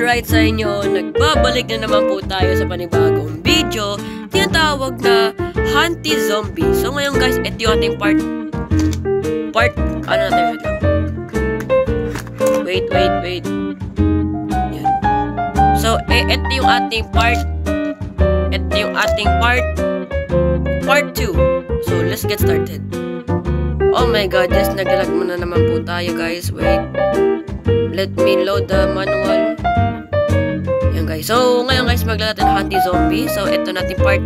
Alright sa inyo, nagbabalik na naman po tayo sa panibagong video, tinatawag na Hunty Zombie. So ngayon guys, ito yung ating part, ano natin ito? Wait. Yan. So, ito yung ating part, part 2. So, let's get started. Oh my god, yes, naglalag muna naman po tayo guys. Wait. Let me load the manual. Yan guys. So, ngayon guys, maglalaro natin Hunty Zombie. So, ito natin part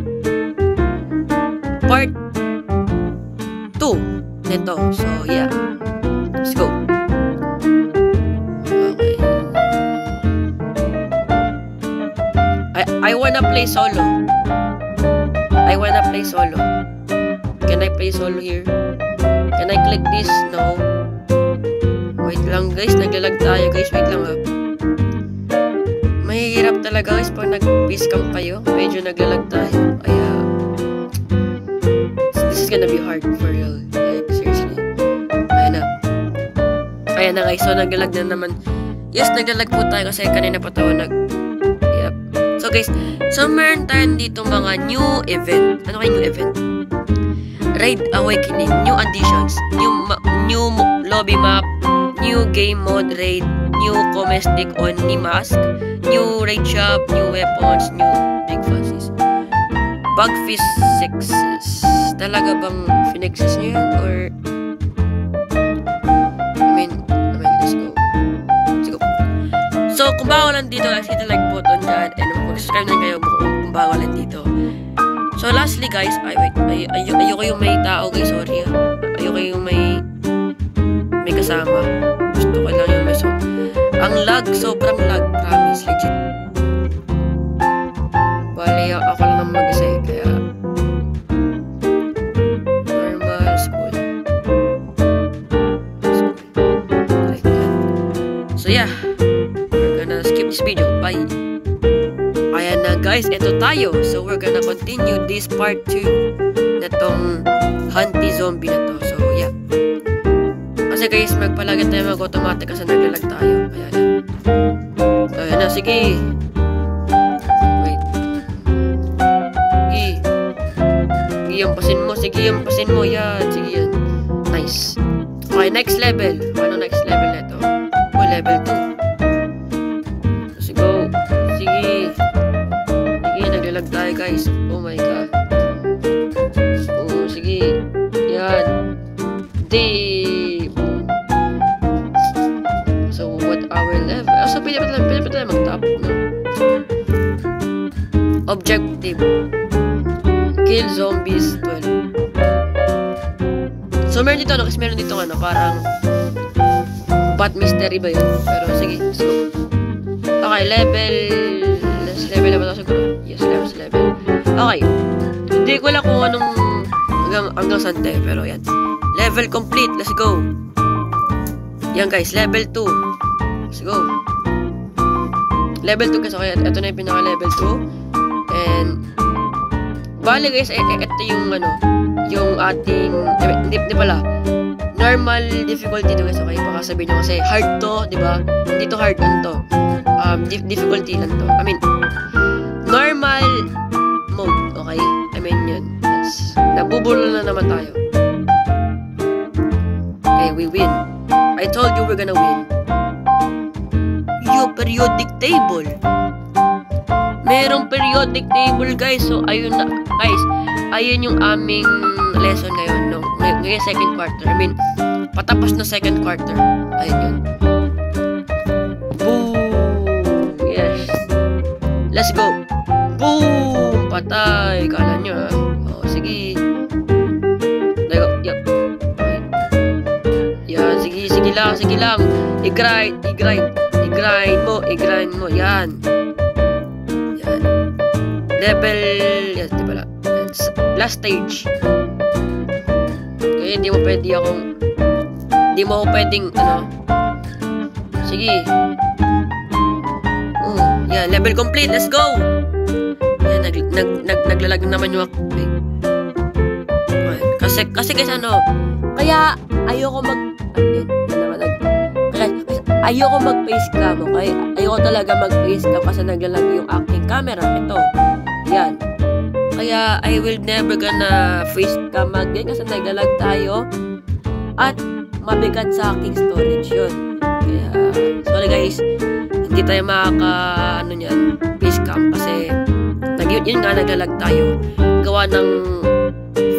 2 nito. So, yeah. Let's go. Okay. I wanna play solo. Can I play solo here? Can I click this? No. Wait lang guys, naglalag tayo guys. Wait lang ha. Mahihirap talaga guys pag nag-peace camp kayo. Medyo naglalag tayo. This is gonna be hard for real. Like, seriously. Ayan na guys. So naglalag na naman. Yes, naglalag po tayo kasi kanina pa tayo Yep. So guys, so meron tayo dito mga new event. Ano kayo new event? Raid Awakening, new additions, new lobby map, new game mode raid, new comestic only mask, new raid shop, new weapons, new big fuzzies. Bug fixes. Talaga bang finixes nyo yan? Or I mean, let's go. So, kung bago lang dito guys, hit the like button dyan and mag-subscribe na kayo kung bago lang dito. So, lastly guys, ayoko yung may tao guys, sorry ayoko yung may kasama. Gusto ko lang yung may ang lag, sobrang lag, promise, legit. Bali, ako lang naman mag-isa kaya normal, school. Like that. So yeah, we're gonna skip this video, bye. Ayan na guys, eto tayo. So we're gonna continue this part 2 na tong Hunty Zombie na to. So yeah. Kasi guys, magpalagay tayo mag-automatic kasi naglalag tayo. Ayan na, sige. Wait. Sige, yampasin mo. Yan, sige yan. Nice. Okay, next level. Ano next level na to? Oh, level 2. Let's go. Sige, naglalag tayo guys. Oh my god. Oh, sige. Yan. So, what our level? So, pwede pa tayo mag-top, no? Objective. Kill zombies 12. So, meron dito, kasi meron dito, parang bat mystery ba yun? Pero, sige, let's go. Okay, level na ba ito siguro? Yes, level. Okay. Hindi ko lang kung anong hanggang sante, pero yan. Level complete, let's go. Yan guys, level 2. Let's go. Level 2 kasi, okay, ito na yung pinaka level 2. And bali guys, ito yung yung ating hindi pala normal difficulty to guys, okay? Baka sabihin nyo kasi hard to, di ba? Hindi to hard, to difficulty lang to. I mean, normal mode, okay? I mean yun. Yes. Nabubulo na naman tayo. Okay, we win. I told you we're gonna win. Yo, periodic table. Merong periodic table guys. So, ayun na. Guys, ayun yung aming lesson ngayon. No? Ngayon second quarter. I mean, patapos na second quarter. Ayun yun. Boom! Yes. Let's go. Boom! Patay. Kala nyo ha. Oh, sige. Yup. Okay. Yan. Sige lang. I-grind mo. Yan. Level, yes, di pala. Last stage. Okay, hindi mo pwedeng, sige. Yan, level complete, let's go! Yan, naglalag naman yung okay. Kasi guys, kaya ayoko ayoko mag-facecam, okay? Ayoko talaga mag-facecam kasi naglalag yung aking camera. Ito. Yan. Kaya, I will never gonna facecam again kasi naglalag tayo. At, mabigat sa aking storage yun. Kaya, sorry guys, hindi tayo facecam kasi, yun nga, naglalag tayo. Gawa ng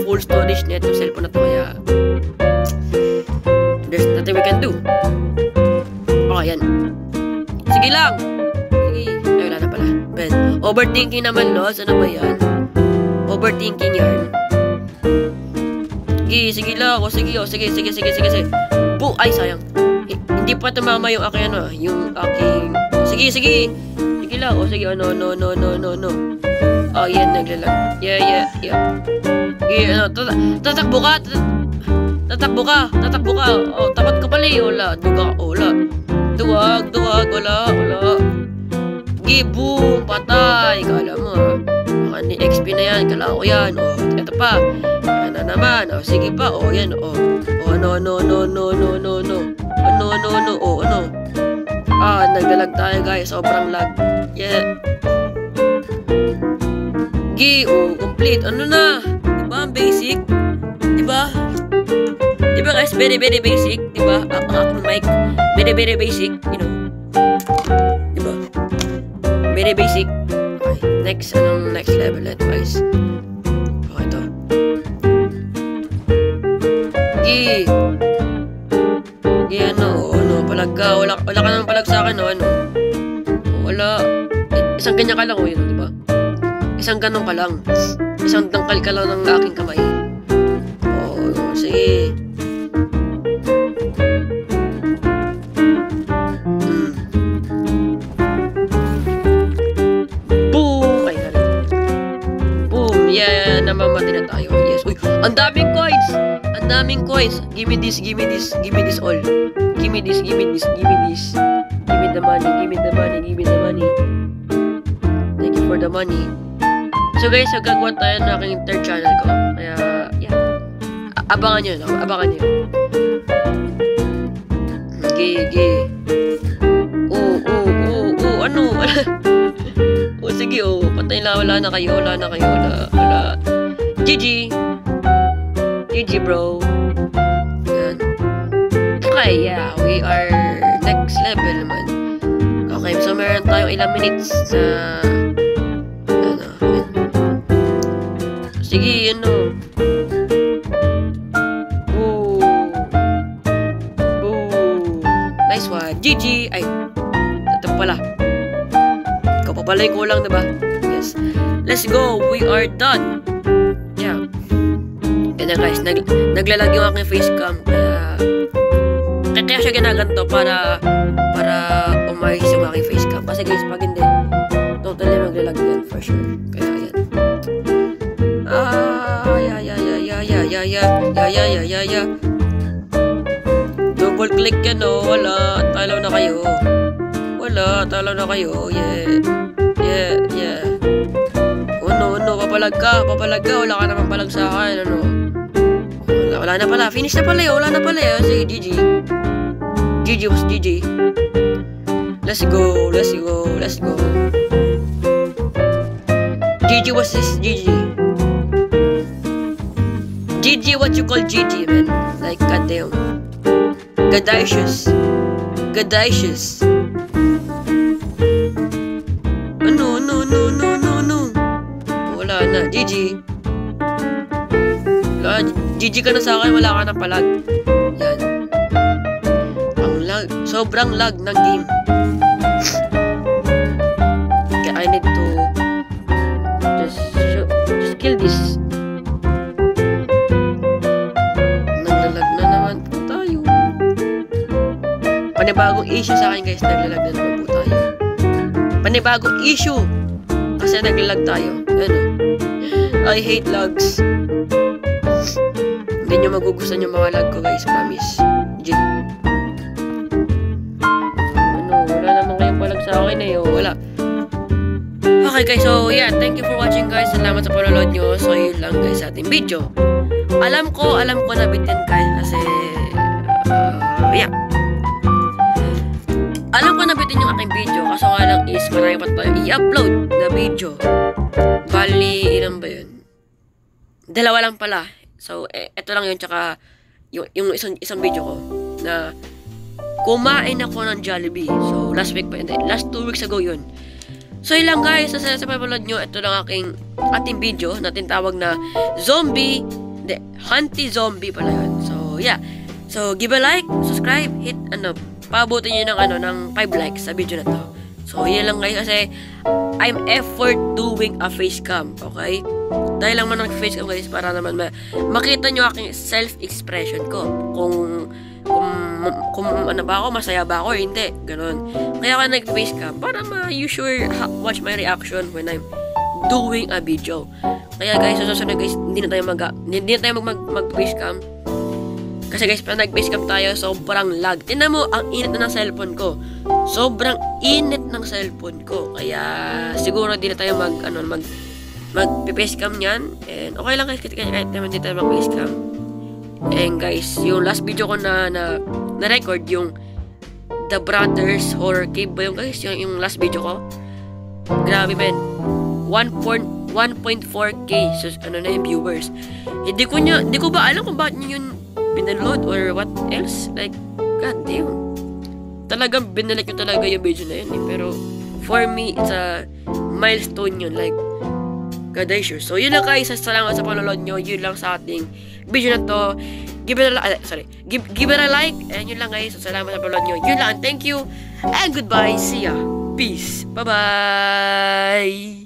full storage na itong cellphone na to. Kaya, there's nothing we can do. Okay, yan. Sige lang. Sige. Ay, wala na pala. Ben. Overthinking naman, Los. Ano ba yan? Overthinking yan. Sige lang. Sige. Ay, sayang. Hindi pa tumama yung aking yung aking... Sige. Sige lang. No. Oh, yan. Naglalag. Yeah. Sige, tatakbo ka. Tatakbo ka. Oh, tapat ka pala eh. Wala. Duwag. Wala. Boom. Patay. Kala mo, ha? Ni XP na yan. Kala ko yan. Oh, ito pa. Yan na naman. Oh, sige pa. Oh, yan. Oh, no. Oh, ano? Naglalag tayo, guys. Sobrang lag. Yeah. Complete. Ano na? Diba? Ang basic. Diba guys? Very, very basic. Diba? Ang aking mic. Very, very basic. You know. Diba? Very basic. Okay. Next level ito, guys. Okay, ito. Palag ka. Wala ka naman palag sa akin, no? Wala. Isang ganyan ka lang, yun, diba? Isang ganun ka lang. Isang tangkal ka lang ng aking kamay. Oh, sige. Boom! Ay, boom! Yeah, namamati na tayo. Yes. Uy, ang daming coins! Give me this all. Give me this. Give me the money. Thank you for the money. So guys, gagawa tayo ng aking third channel ko. Kaya, yeah. Abangan nyo. Ano? Sige, patay na, wala na kayo. GG, bro. Yan. Okay, yeah, we are next level naman. Okay, so meron tayong ilang minutes na sige, nice one. GG. Ay, ito pala. Ikaw pa pala yung kulang, diba? Yes. Let's go. We are done. Yeah. Yan na, guys. Naglalag yung aking facecam. Kaya siya ginaganto para umayos yung aking facecam. Kasi guys, pag hindi, totally maglalag yan for sure. Kaya yan. Yeah. Double click yan, wala. Talaw na kayo. Yeah. Oh, no. Papalag ka. Wala ka naman palag sa akin, Wala na pala. Finish na pala, Wala na pala, Sige, GG. GG was GG. Let's go. GG was this GG. GG, what you call GG, man? Like, goddamn. Gadicious. No. Wala na. GG. Wala. GG ka na sa akin. Wala ka na palag. Yan. Ang lag. Sobrang lag ng game. Okay, I need to just kill this. Panibagong issue sa akin, guys. Naglalag na naman po tayo. Panibagong issue. Kasi naglalag tayo. I hate lags. Hindi nyo magugustuhan yung mga lag ko, guys. Promise. Legit. Wala naman kayong palag sa akin wala. Okay, guys. So, yeah. Thank you for watching, guys. Salamat sa panonood nyo. So, yun lang, guys, sa ating video. Alam ko na bitin, guys. Kasi, yeah. video. Kaso nga lang is marami pa tayo i-upload na video. Bali, ilan ba yun? 2 lang pala. So, eto lang yun. Tsaka, yung isang video ko na kumain ako ng Jollibee. So, last week pa. Hindi, last 2 weeks ago yun. So, yun lang guys. Sa papalad nyo, ito lang ating video na tinatawag na zombie. Hindi, hunty zombie pala yun. So, yeah. So, give a like, subscribe, hit, paabutin nyo ng 5 likes sa video na to. So, yun lang guys, kasi I'm effort doing a face cam, okay? Dahil lang man nag-face cam guys, para naman makita nyo aking self-expression ko. Kung ano ba ako, masaya ba ako, hindi. Ganon. Kaya ako nag-face cam, para you sure watch my reaction when I'm doing a video. Kaya guys, susunod guys, hindi na tayo mag-face cam. Kasi guys, pa nag-face cam tayo, sobrang lag. Tingnan mo, ang init na ng cellphone ko. Sobrang init ng cellphone ko. Kaya, siguro di na tayo mag-face cam yan. And, okay lang guys, kahit naman di tayo mag-face cam. And guys, yung last video ko na-record, yung The Brothers Horror Cave ba yung guys? Yung last video ko. Grabe man. 1.4k so, na yung viewers. Hindi ko ba alam kung bakit yun binaload or what else. Like, god damn. Talagang binalik ko talaga yung video na yun eh. Pero, for me, it's a milestone yun. Like, god I sure. So, yun lang guys. Salamat sa panonood nyo. Yun lang sa ating video na to. Give it a like. And yun lang guys. Salamat sa panonood nyo. Yun lang. Thank you. And goodbye. See ya. Peace. Bye-bye.